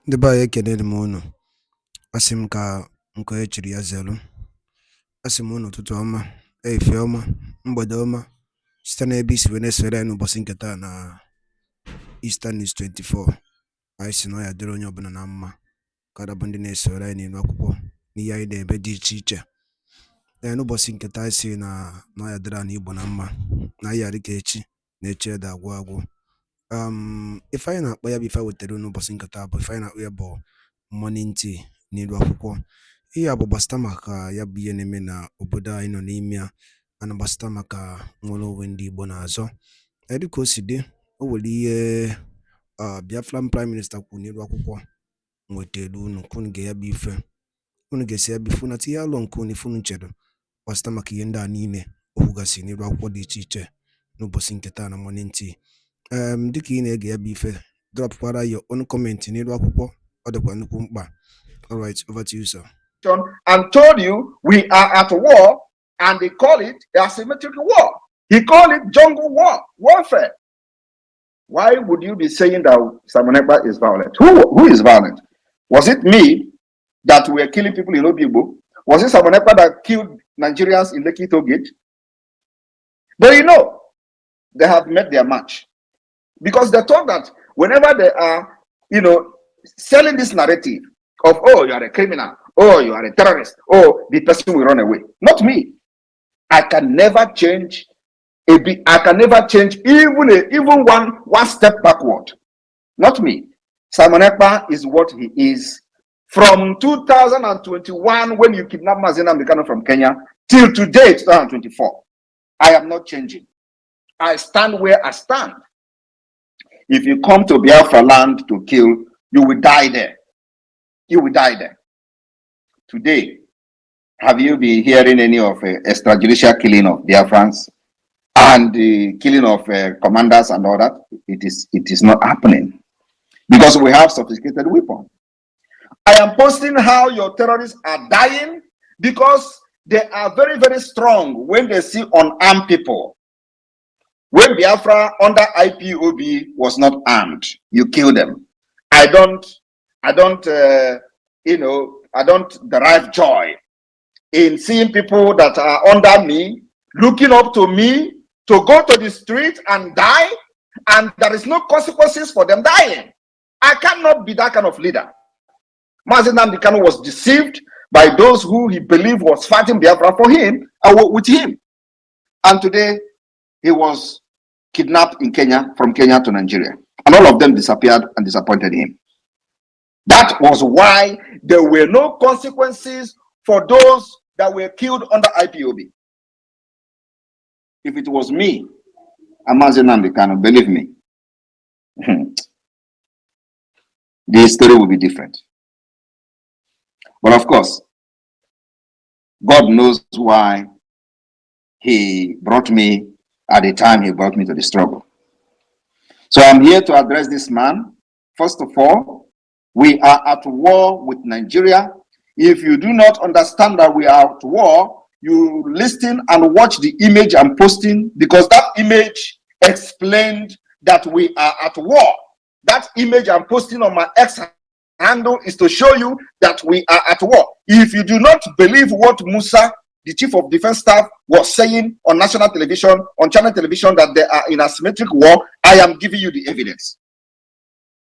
Ndị be anyị ekenere m unu. Asị m ka nke e chiri ya zelu. Asị m unu ụtụtụ ọma, ehihie ọma, mgbede ọma site n'ebe isi wee na-esore anyị n'ụbọchị nke taa na Eastern News 24. Anyị si na ọ ya dịrị onye ọbụla na mma ka bụ ndị na-esore anyị n'ilu akwụkwọ n'ihe anyị na-ebe dị iche iche. N'ụbọchị nke taa anyị si na ọ ya dịrị anyị Igbo na mma na anyị yarị ka echi na echi ede agwụ agwụ. Ife anyị na-akpọ ya bụ ife wetara n'ụbọchị nke taa bụ ife anyị na-akpọ ya bụ morning tea n'ilu akwụkwọ. Ihe a bụ gbasịta maka ya bụ ihe na-eme na obodo anyị nọ n'ime ya, ana gbasịta maka nwere onwe ndị Igbo na-azọ. Dịka o si dị, o nwere ihe Biafran Prime Minister kwuru n'ilu akwụkwọ nwetara unu ka unu ga ya bụ ife, unu ga-esi ya bụ ife na tinye alụ nke unu ife unu chere gbasịta maka ihe ndị a niile o kwugasị n'ilu akwụkwọ dị iche iche n'ụbọchị nke taa na morning tea. Dịka ị na-ege ya bụ ife, dropkwara your own comment n'ilu akwụkwọ, ọ dịkwa nnukwu mkpa. All right, over to you, sir. And told you we are at war, and they call it asymmetric war. He called it jungle warfare. Why would you be saying that Simon Ekpa is violent? Who is violent? Was it me that were killing people in Obibo? Was it Simon Ekpa that killed Nigerians in Lekki Gate? But you know, they have met their match. Because they thought that whenever they are, selling this narrative of, oh, you are a criminal, oh, you are a terrorist, oh, the person will run away. Not me. I can never change I can never change even one step backward. Not me. Simon Ekpa is what he is from 2021 when you kidnapped Nnamdi Kanu from Kenya till today, 2024. I am not changing. I stand where I stand. If you come to Biafra land to kill, you will die there. You will die there. Today, have you been hearing any of extrajudicial killing of Biafrans and the killing of commanders and all that? It is not happening because we have sophisticated weapons. I am posting how your terrorists are dying because they are very, very strong when they see unarmed people. When Biafra under IPOB was not armed, you kill them. I don't derive joy in seeing people that are under me, looking up to me, to go to the street and die, and there is no consequences for them dying. I cannot be that kind of leader. Nnamdi Kanu was deceived by those who he believed was fighting Biafra for him and with him. And today, he was kidnapped in Kenya, from Kenya to Nigeria. And all of them disappeared and disappointed him. That was why there were no consequences for those that were killed under IPOB. If it was me, Nnamdi Kanu, believe me, the story will be different. But of course, God knows why he brought me at the time he brought me to the struggle. So I'm here to address this man. First of all, we are at war with Nigeria. If you do not understand that we are at war, you listen and watch the image I'm posting, because that image explained that we are at war. That image I'm posting on my X handle is to show you that we are at war. If you do not believe what Musa, the chief of defense staff, was saying on national television, on channel television, that they are in asymmetric war, I am giving you the evidence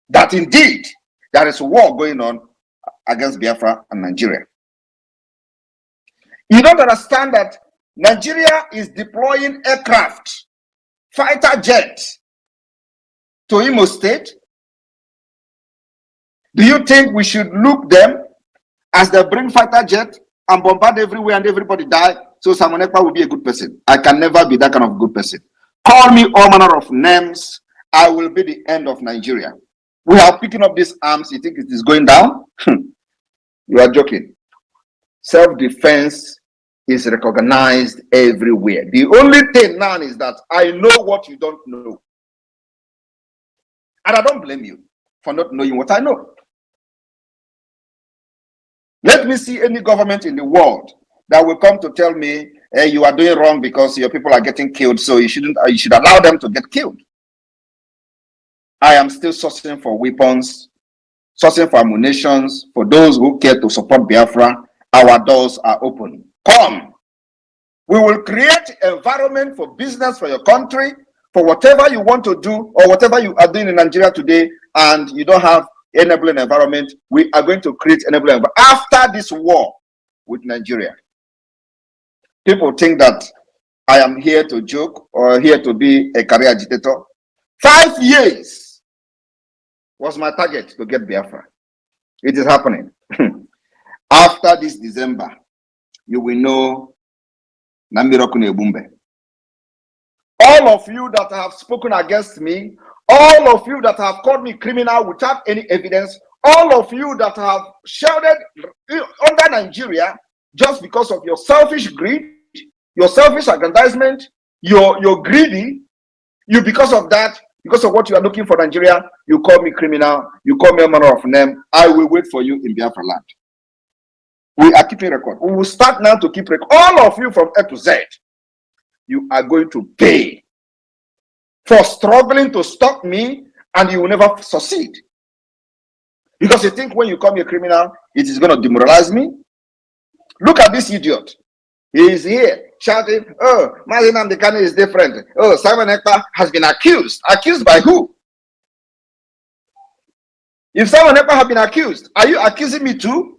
that indeed there is a war going on against Biafra and Nigeria. You don't understand that Nigeria is deploying aircraft, fighter jets to Imo State? Do you think we should look them as they bring fighter jet and bombard everywhere and everybody die, so Simon Ekpa will be a good person? I can never be that kind of good person. Call me all manner of names, I will be the end of Nigeria. We are picking up these arms, you think it is going down? You are joking. Self-defense is recognized everywhere. The only thing now is that I know what you don't know. And I don't blame you for not knowing what I know. Let me see any government in the world that will come to tell me, hey, you are doing wrong because your people are getting killed, so you should allow them to get killed. I am still sourcing for weapons sourcing for ammunitions, for those who care to support Biafra, our doors are open. Come. We will create environment for business for your country, for whatever you want to do or whatever you are doing in Nigeria today, and you don't have enabling environment. We are going to create enabling environment after this war with Nigeria. People think that I am here to joke or here to be a career agitator. 5 years was my target to get Biafra. It is happening. After this December, you will know Nnamdi. All of you that have spoken against me, all of you that have called me criminal without any evidence, all of you that have shouted under Nigeria just because of your selfish greed, your selfish aggrandizement, you're greedy, because of that, because of what you are looking for Nigeria, you call me criminal, you call me a manner of name. I will wait for you in Biafra land. We are keeping record. We will start now to keep record. All of you from A to Z, you are going to pay for struggling to stop me, and you will never succeed. Because you think when you call me a criminal, it is going to demoralize me. Look at this idiot. He is here shouting, oh, Nnamdi Kanu is different. Oh, Simon Ekpa has been accused. Accused by who? If Simon Ekpa have been accused, are you accusing me too?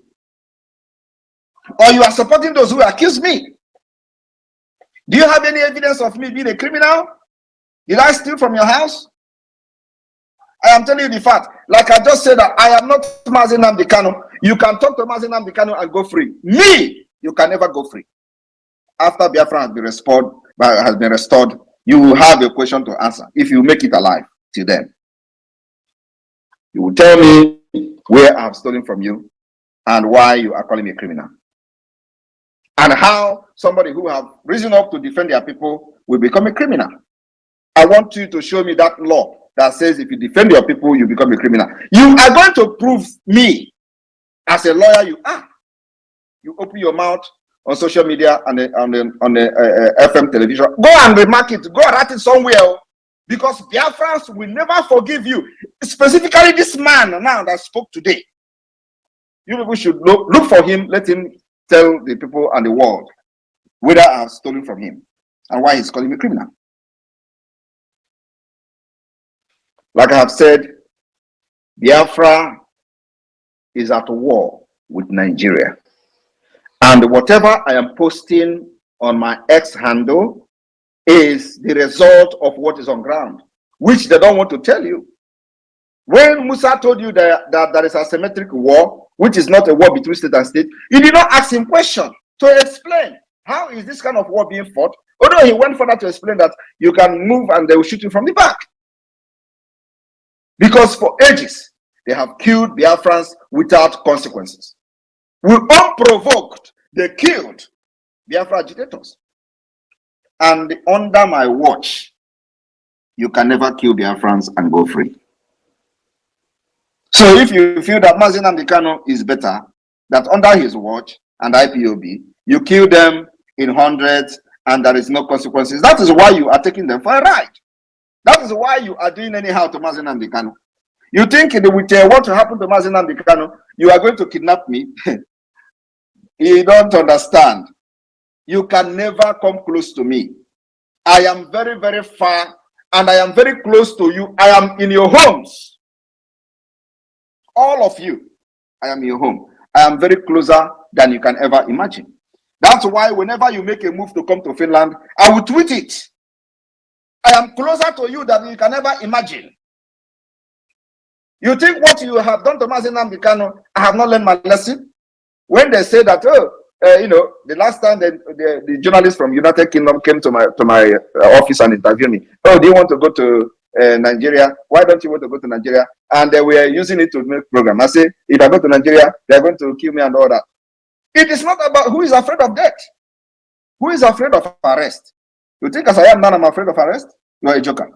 Or you are supporting those who accuse me? Do you have any evidence of me being a criminal? Did I steal from your house? I am telling you the fact. Like I just said, that I am not Nnamdi Kanu. You can talk to Nnamdi Kanu and go free. Me, you can never go free. After Biafra has been restored, you will have a question to answer. If you make it alive till then, you will tell me where I have stolen from you and why you are calling me a criminal. And how somebody who have risen up to defend their people will become a criminal. I want you to show me that law that says if you defend your people, you become a criminal. You are going to prove me as a lawyer you are. You open your mouth on social media and on the FM television. Go and remark it. Go and write it somewhere. Because Biafrans will never forgive you. Specifically this man now that spoke today. You people should look for him. Let him tell the people and the world whether I have stolen from him and why he's calling me criminal. Like I have said, Biafra is at war with Nigeria. And whatever I am posting on my X handle is the result of what is on ground, which they don't want to tell you. When Musa told you that there is a asymmetric war, which is not a war between state and state, you did not ask him question to explain how is this kind of war being fought, although he went further to explain that you can move and they will shoot you from the back. Because for ages, they have killed Biafrans without consequences. We unprovoked, they killed Biafra agitators. And under my watch, you can never kill Biafrans and go free. So if you feel that Nnamdi Kanu is better, that under his watch and IPOB, you kill them in hundreds and there is no consequences, that is why you are taking them for a ride. That is why you are doing anyhow to Nnamdi Kanu. You think with what will happen to Nnamdi Kanu, you are going to kidnap me? You don't understand. You can never come close to me. I am very, very far and I am very close to you. I am in your homes. All of you, I am in your home. I am very closer than you can ever imagine. That's why whenever you make a move to come to Finland, I will tweet it. I am closer to you than you can ever imagine. You think what you have done to Nnamdi Kanu, I have not learned my lesson? When they say that, the last time the journalist from United Kingdom came to my office and interviewed me, oh, do you want to go to Nigeria? Why don't you want to go to Nigeria? And they were using it to make program. I say, if I go to Nigeria, they're going to kill me and all that. It is not about who is afraid of death. Who is afraid of arrest? You think as I am now, I'm afraid of arrest? You are a joker.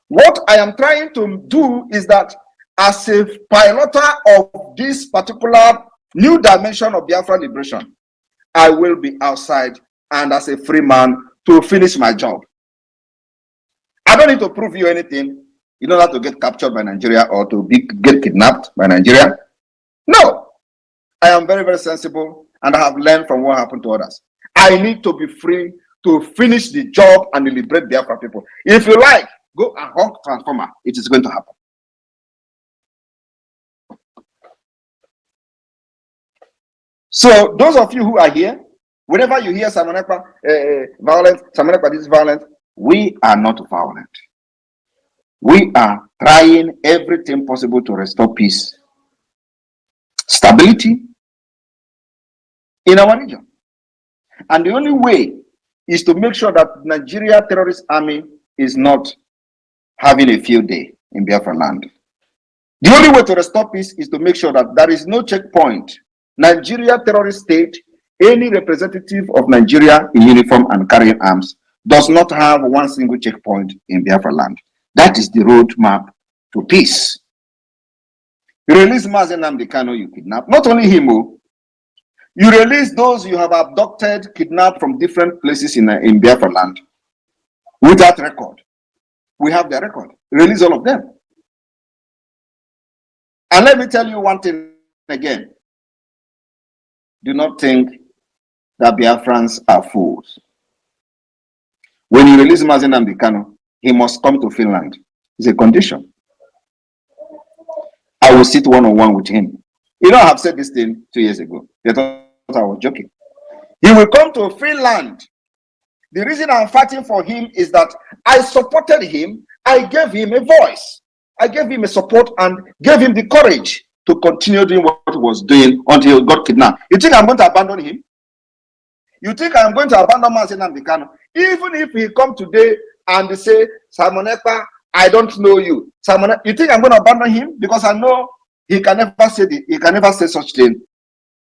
What I am trying to do is that as a piloter of this particular new dimension of Biafra liberation, I will be outside and as a free man to finish my job. I don't need to prove you anything. You don't have to get captured by Nigeria or to get kidnapped by Nigeria. No. I am very, very sensible, and I have learned from what happened to others. I need to be free to finish the job and liberate Biafra people. If you like, go and hug transformer. It is going to happen. So those of you who are here, whenever you hear Simon Ekpa violent, Simon Ekpa is violent, we are not violent. We are trying everything possible to restore peace, stability in our region. And the only way is to make sure that Nigeria terrorist army is not having a field day in Biafra land. The only way to restore peace is to make sure that there is no checkpoint. Nigeria terrorist state, any representative of Nigeria in uniform and carrying arms does not have one single checkpoint in Biafra land. That is the roadmap to peace. You release Nnamdi Kanu, you kidnap. Not only him, you release those you have abducted, kidnapped from different places in Biafra land without record. We have the record. Release all of them. And let me tell you one thing again. Do not think that Biafrans are fools. When you release Nnamdi Kanu, he must come to Finland. It's a condition. I will sit one-on-one with him. You know, I have said this thing 2 years ago. They thought I was joking. He will come to Finland. The reason I'm fighting for him is that I supported him. I gave him a voice. I gave him a support and gave him the courage to continue doing what he was doing until he got kidnapped. You think I'm going to abandon him? You think I'm going to abandon Nnamdi Kanu? Even if he come today and say, Simon Ekpa, I don't know you. Simon, you think I'm going to abandon him? Because I know he can never say such thing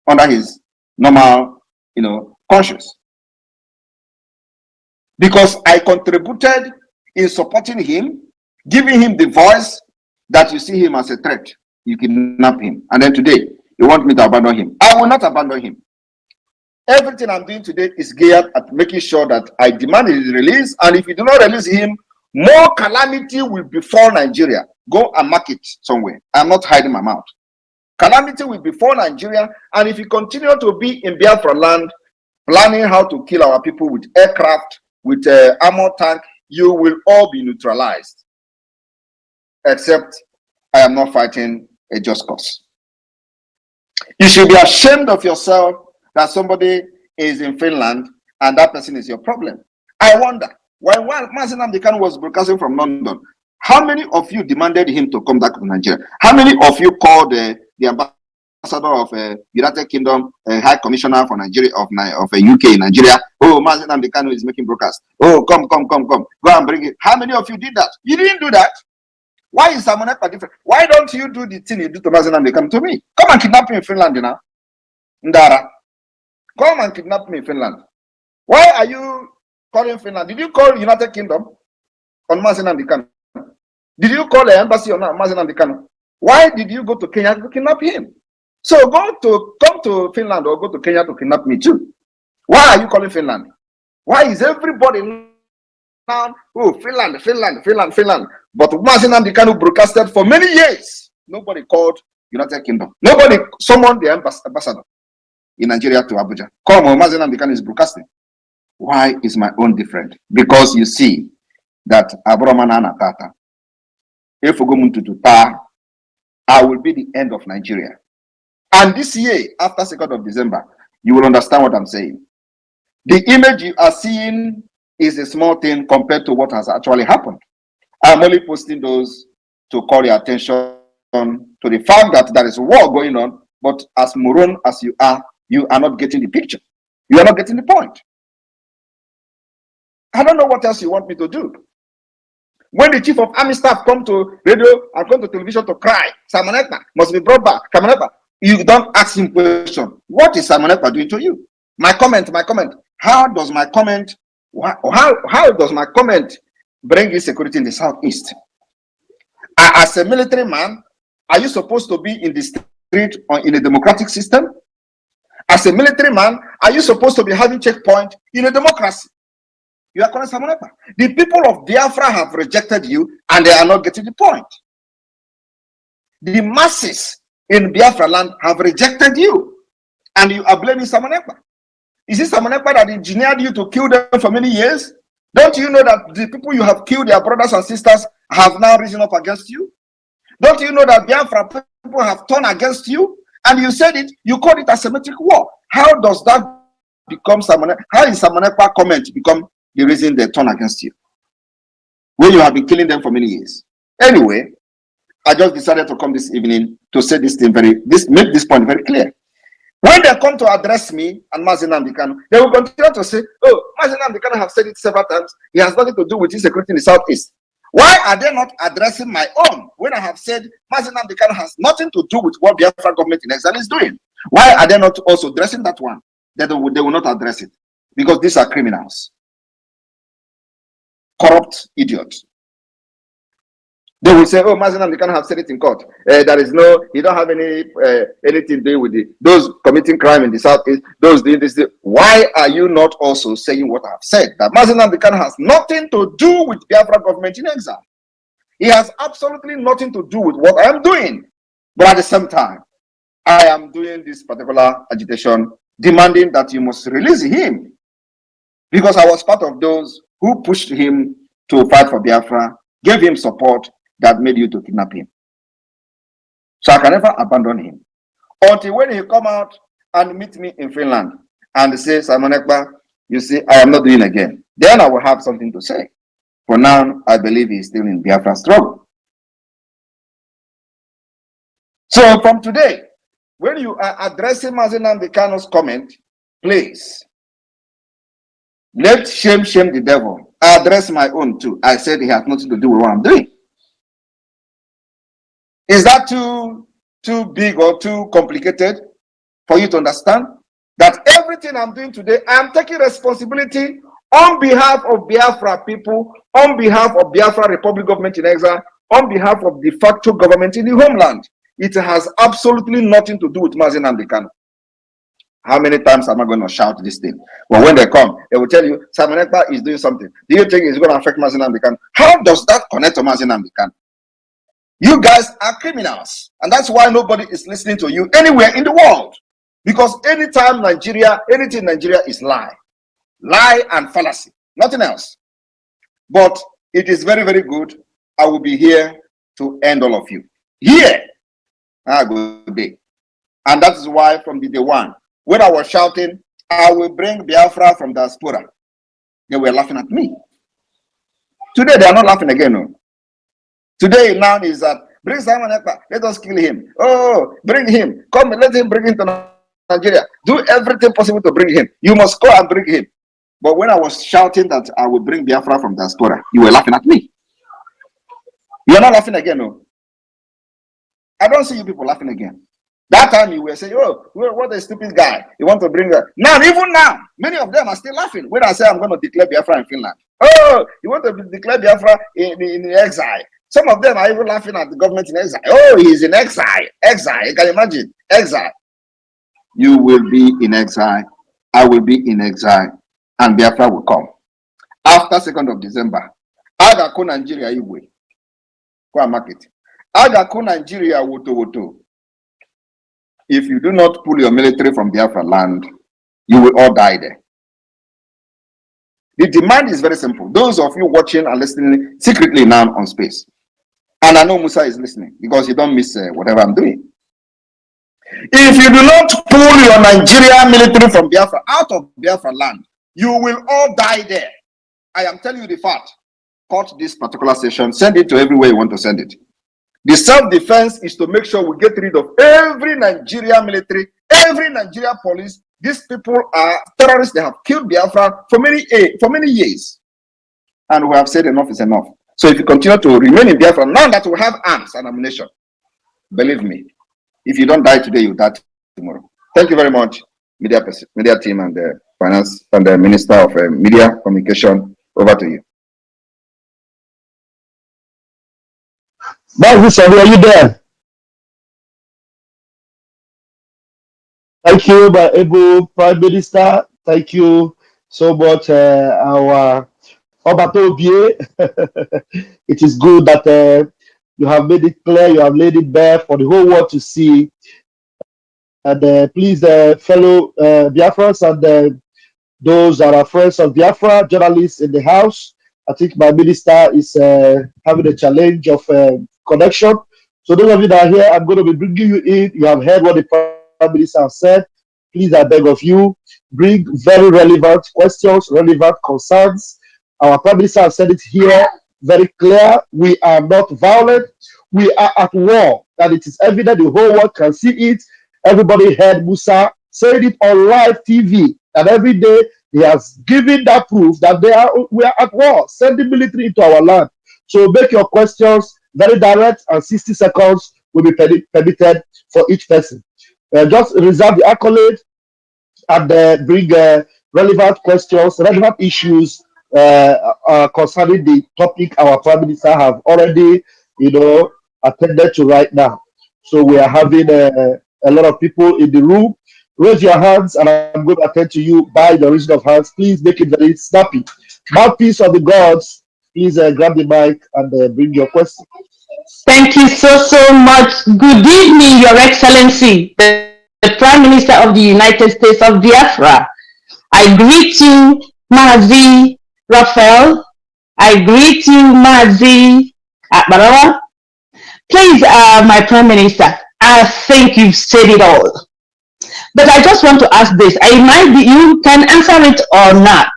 under his normal, conscience. Because I contributed in supporting him, giving him the voice that you see him as a threat. You kidnap him. And then today, you want me to abandon him. I will not abandon him. Everything I'm doing today is geared at making sure that I demand his release. And if you do not release him, more calamity will befall Nigeria. Go and mark it somewhere. I'm not hiding my mouth. Calamity will befall Nigeria. And if you continue to be in Biafra land, planning how to kill our people with aircraft, with armor tank, you will all be neutralized. Except I am not fighting a just cause. You should be ashamed of yourself that somebody is in Finland and that person is your problem. I wonder, while Nnamdi Kanu was broadcasting from London, how many of you demanded him to come back to Nigeria? How many of you called the ambassador of United Kingdom, High Commissioner for Nigeria of UK in Nigeria? Oh, Nnamdi Kanu is making broadcast. Oh, come, go and bring it. How many of you did that? You didn't do that. Why is Simon Ekpa different? Why don't you do the thing you do to Nnamdi Kanu to me? Come and kidnap me in Finland, Ndara. Come and kidnap me in Finland. Why are you calling Finland? Did you call United Kingdom on Nnamdi Kanu? Did you call the embassy on Nnamdi Kanu? Why did you go to Kenya to kidnap him? So come to Finland or go to Kenya to kidnap me too. Why are you calling Finland? Why is everybody now, oh, Finland? But Nnamdi Kanu broadcasted for many years. Nobody called United Kingdom. Nobody summoned the ambassador in Nigeria to Abuja. Come on, Nnamdi Kanu is broadcasting. Why is my own different? Because you see that Abromana Tata, if we go to Ta, I will be the end of Nigeria. And this year, after 2nd of December, you will understand what I'm saying. The image you are seeing is a small thing compared to what has actually happened. I'm only posting those to call your attention to the fact that there is war going on, but as moron as you are not getting the picture. You are not getting the point. I don't know what else you want me to do. When the chief of army staff come to radio and come to television to cry, Simon Ekpa must be brought back. Simon Ekpa, you don't ask him question. What is Simon Ekpa doing to you? My comment. How does my comment bring insecurity in the southeast? As a military man, are you supposed to be in the street or in a democratic system? As a military man, are you supposed to be having checkpoint in a democracy? You are calling Simon Ekpa. The people of Biafra have rejected you and they are not getting the point. The masses in Biafra land have rejected you and you are blaming Simon Ekpa. Is it Simon Ekpa that engineered you to kill them for many years? Don't you know that the people you have killed, their brothers and sisters, have now risen up against you? Don't you know that Biafra people have turned against you? And you said it, you called it a Semitic war. How does that become how is Simon Ekpa comment become the reason they turn against you when you have been killing them for many years? Anyway, I just decided to come this evening to say this thing make this point very clear. When they come to address me and Nnamdi Kanu, they will continue to say, oh, Nnamdi Kanu have said it several times, he has nothing to do with insecurity in the Southeast. Why are they not addressing my own when I have said Nnamdi Kanu has nothing to do with what Biafra government in exile is doing? Why are they not also addressing that one? They will not address it because these are criminals, corrupt idiots. They will say, oh, Nnamdi Kanu have said it in court. There is you don't have anything to do with those committing crime in the Southeast, those doing this. Why are you not also saying what I have said? That Nnamdi Kanu has nothing to do with Biafra government in exile. He has absolutely nothing to do with what I am doing. But at the same time, I am doing this particular agitation, demanding that you must release him. Because I was part of those who pushed him to fight for Biafra, gave him support, that made you to kidnap him. So I can never abandon him. Until when he come out and meet me in Finland and say, Simon Ekpa, you see, I am not doing again. Then I will have something to say. For now, I believe he's still in Biafra struggle. So from today, when you are addressing Nnamdi Kanu's comment, please, let shame the devil. I address my own too. I said he has nothing to do with what I'm doing. Is that too big or too complicated for you to understand? That everything I'm doing today, I'm taking responsibility on behalf of Biafra people, on behalf of Biafra Republic government in exile, on behalf of de facto government in the homeland. It has absolutely nothing to do with Nnamdi Kanu. How many times am I going to shout this thing? Well, when they come, they will tell you, Simon Ekpa is doing something. Do you think it's going to affect Nnamdi Kanu? How does that connect to Nnamdi Kanu? You guys are criminals, and that's why nobody is listening to you anywhere in the world. Because anytime anything in Nigeria is lie and fallacy, nothing else. But it is very, very good. I will be here to end all of you. Here, good day. And that is why from the day one, when I was shouting, I will bring Biafra from diaspora, they were laughing at me. Today, they are not laughing again. No. Today now is that bring Simon Ekpa, let us kill him. Oh, bring him. Come, let him bring him to Nigeria. Do everything possible to bring him. You must go and bring him. But when I was shouting that I will bring Biafra from diaspora, you were laughing at me. You are not laughing again, no. I don't see you people laughing again. That time you were saying, oh, what a stupid guy. You want to bring her. Now, even now, many of them are still laughing when I say I'm going to declare Biafra in Finland. Oh, you want to declare Biafra in exile. Some of them are even laughing at the government in exile. Oh, he's in exile. Exile. You can imagine. Exile. You will be in exile. I will be in exile. And Biafra will come. After 2nd of December, Agaku Nigeria Igwe. Kwa market. Agaku Nigeria Woto. If you do not pull your military from Biafra land, you will all die there. The demand is very simple. Those of you watching and listening secretly now on space. And I know Musa is listening because you don't miss whatever I'm doing. If you do not pull your Nigerian military from Biafra, out of Biafra land, you will all die there. I am telling you the fact. Cut this particular session, send it to everywhere you want to send it. The self-defense is to make sure we get rid of every Nigerian military, every Nigerian police. These people are terrorists. They have killed Biafra for many years. And we have said enough is enough. So if you continue to remain in Biafra, now that we have arms and ammunition, believe me, if you don't die today, you die tomorrow. Thank you very much, media team and the finance and the Minister of Media Communication. Over to you. Are you there? Thank you, my able Prime Minister. Thank you so much, our Obatobie, it is good that you have made it clear, you have laid it bare for the whole world to see. And please, fellow Biafrans and those that are friends of Biafra, journalists in the house, I think my minister is having a challenge of connection. So those of you that are here, I'm going to be bringing you in. You have heard what the Prime Minister has said. Please, I beg of you, bring very relevant questions, relevant concerns. Our Prime Minister has said it here very clear. We are not violent. We are at war. And it is evident the whole world can see it. Everybody heard Musa saying it on live TV. And every day he has given that proof that we are at war, sending military into our land. So make your questions very direct, and 60 seconds will be permitted for each person. Just reserve the accolade and bring relevant questions, relevant issues concerning the topic our Prime Minister have already, attended to right now. So we are having a lot of people in the room. Raise your hands, and I'm going to attend to you by the raising of hands. Please make it very snappy. Mouthpiece of the gods, please grab the mic and bring your question. Thank you so much. Good evening, Your Excellency, the Prime Minister of the United States of Biafra. I greet you, Mazi Raphael. I greet you, Mazi Barawa. Please, my Prime Minister, I think you've said it all. But I just want to ask this. I might be, you can answer it or not.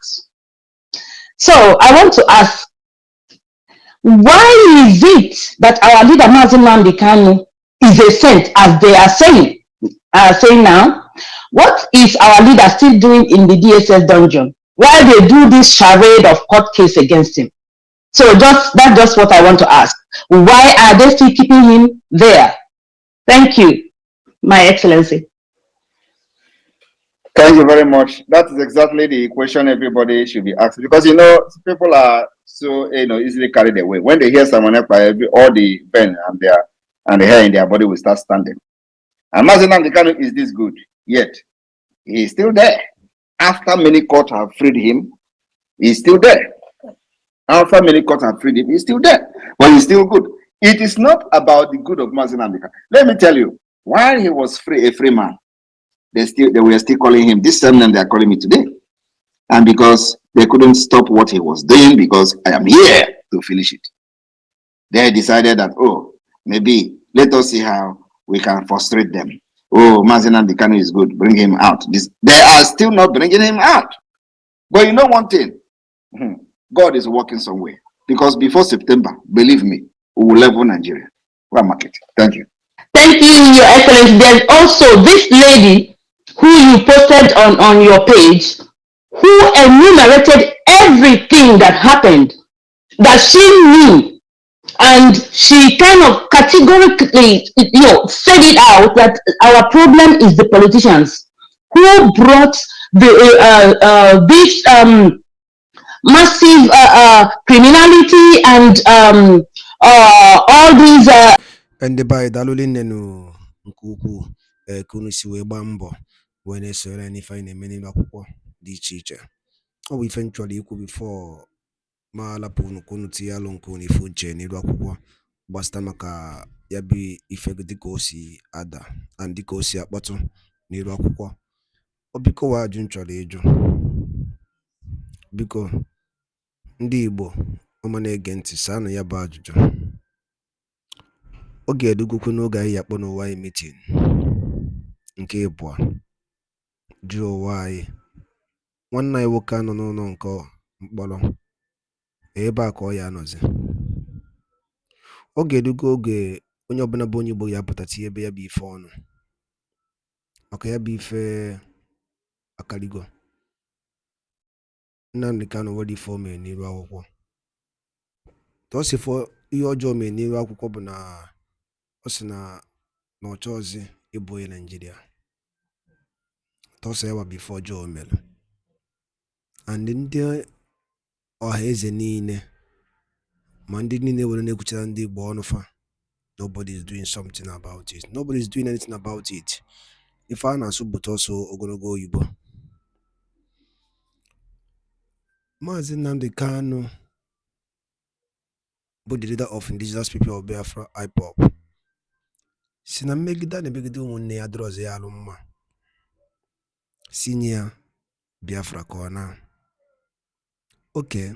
So I want to ask, why is it that our leader Nnamdi Kanu is a saint, as they are saying now? What is our leader still doing in the DSS dungeon while they do this charade of court case against him? So that's just what I want to ask. Why are they still keeping him there? Thank you, My Excellency. Thank you very much. That is exactly the question everybody should be asking, because people are so easily carried away. When they hear someone else, all the pen and the hair in their body will start standing. And Nnamdi Kanu is this good, yet he is still there. After many courts have freed him, he's still there. After many courts have freed him, he's still there, but he's still good. It is not about the good of Nnamdi Kanu. Let me tell you, while he was a free man, they were still calling him this same name they are calling me today. And because they couldn't stop what he was doing, because I am here to finish it, they decided that, maybe let us see how we can frustrate them. Nnamdi Kanu is good, bring him out. They are still not bringing him out. But you know one thing, God is working somewhere, because before September, believe me, we will level Nigeria. Market. Thank you. Thank you, Your Excellency. There's also this lady who you posted on your page, who enumerated everything that happened, that she knew, and she kind of categorically, said it out that our problem is the politicians who brought this massive criminality and all these. Ndị be anyị daalụ nne nke ukwuu ka unu si wee gbaa mbọ wee na-esoro anyị n'ife anyị na-eme n'elu akwụkwọ dị iche iche. Ọ bụ ife m chọrọ ikwu bifo ma alapụ unu ka unu tinye alụ nke unu ife uche n'elu akwụkwọ gbasịta maka ya bụ ife dịka o si ada and dịka o si akpọtụ n'elu akwụkwọ. Ọ biko wa ajụ m chọrọ ịjụ, biko ndị Igbo ọma na-ege ntị saanụ ya bụ ajụjụ. Ọ ga-edugokwu n'oge anyị akpọ n'ụwa anyị mitin nke ịbụọ jụọ ụwa anyị nwanne anyị nwoke anọ n'ụlọ nke mkpọrọ ebe a ka ọ ya anọzi. Ọ ga-edugo oge onye ọbụla bụ onye Igbo ya pụta tinye ebe ya bụ ife ọnụ maka ya bụ ife akarigo. Nnamdi Kanu nwere ife o mere n'iru akwụkwọ. Tọsifọ ihe ọjọọ mere n'iru akwụkwọ bụ na ọ sị na ọ chọọzi ịbụ onye Naijiria. Tọsọ ya wa bụ ife ọjọọ o mere. And ndị ọha eze niile ma ndị niile were na-ekwuchara ndị Igbo ọnụ fa, nobody is doing something about it. Nobody is doing anything about it. Ife a na-asụ bụta ọsọ ogologo oyibo. Maazị Nnamdi Kanu bụ the leader of indigenous people of Biafra IPOB si na mmegide a na-emegide ụmụnne ya dịrị ọzọ ya alụ mma si nye ya Biafra ka ọ na. Okay,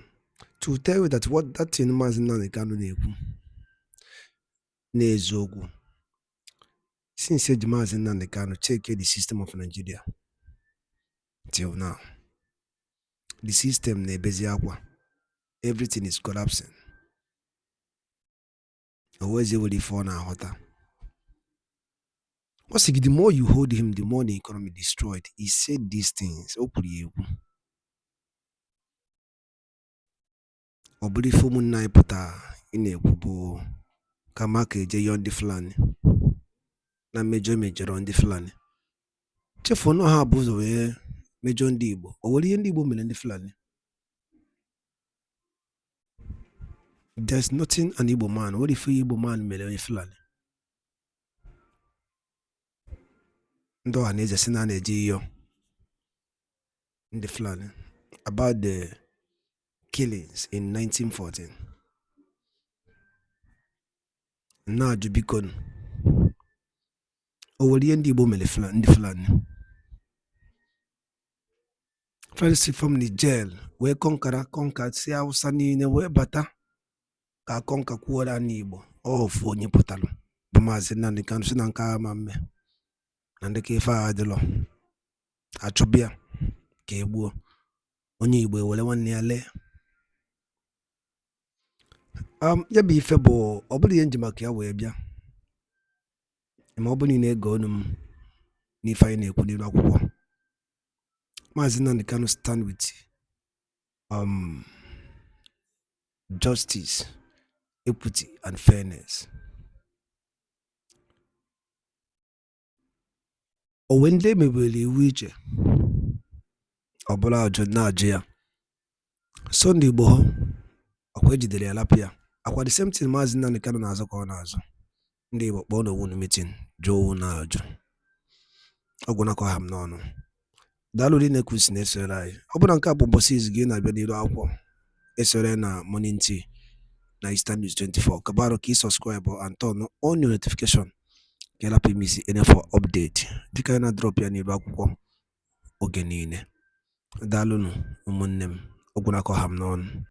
to tell you that what that thing Maazị Nnamdi Kanu na-ekwu n'eziokwu, since eji Maazị Nnamdi Kanu check the system of Nigeria till now, the system na-ebezi akwa, everything is collapsing. Always able to fall now. What's the more you hold him, the more the economy destroyed. He said these things. Obuli fomu na iputa ine kubo kamake je yon di flani na major on di flani. Chefo no ha buzo we major ndi Igbo. Owoli ndi Igbo mele ndi flani. There's nothing an Igbo man. What if Igbo man mele flani? Ndo aneze sina neji yo in the flani about the killings in 1914. Now Jubikon Owoli ndi Igbo mele ndi flani. Friends from Niger, we conquered si Hausa niile we bata ka conquer kwuola n'Igbo ofu onye pụtalụ bụ Maazị Nnamdi Kanu si na nke ama mme na ndị ka ife adịlọ achụbịa ka egbuo onye Igbo ewere nwanne ya lee. Ya bụ ife bụ ọ bụrụ ihe nji maka ya wee bịa ma ọ bụrụ na ego ọnụ m n'ife anyị na-ekwu n'iru akwụkwọ. Maazị Nnamdi Kanu stand with justice, equity, and fairness. O when they may be which Obola Najia Sunday Boho Akwaji de Lapia. Aqua the same thing Maazị Nnamdi Kanu na-azọ ka ọ na-azọ. Ndị Igbo kpọọ n'onwe meeting Joe na-ajụ ọgwụnakọ ha m n'ọnụ. Daalụ dị na-ekwusi na-esore anyị. Ọ bụrụ nke a bụ ụbọchị izu gị na-abịa n'iru akwụkwọ esore na Morning Tea na Eastern News 24. Kabaro ka subscribe and turn on your notification ka ịrapụ ime isi for update dịka anyị na-drop ya n'iru akwụkwọ oge niile. Daalụnụ ụmụnne m, ọgwụnakọ ha m n'ọnụ.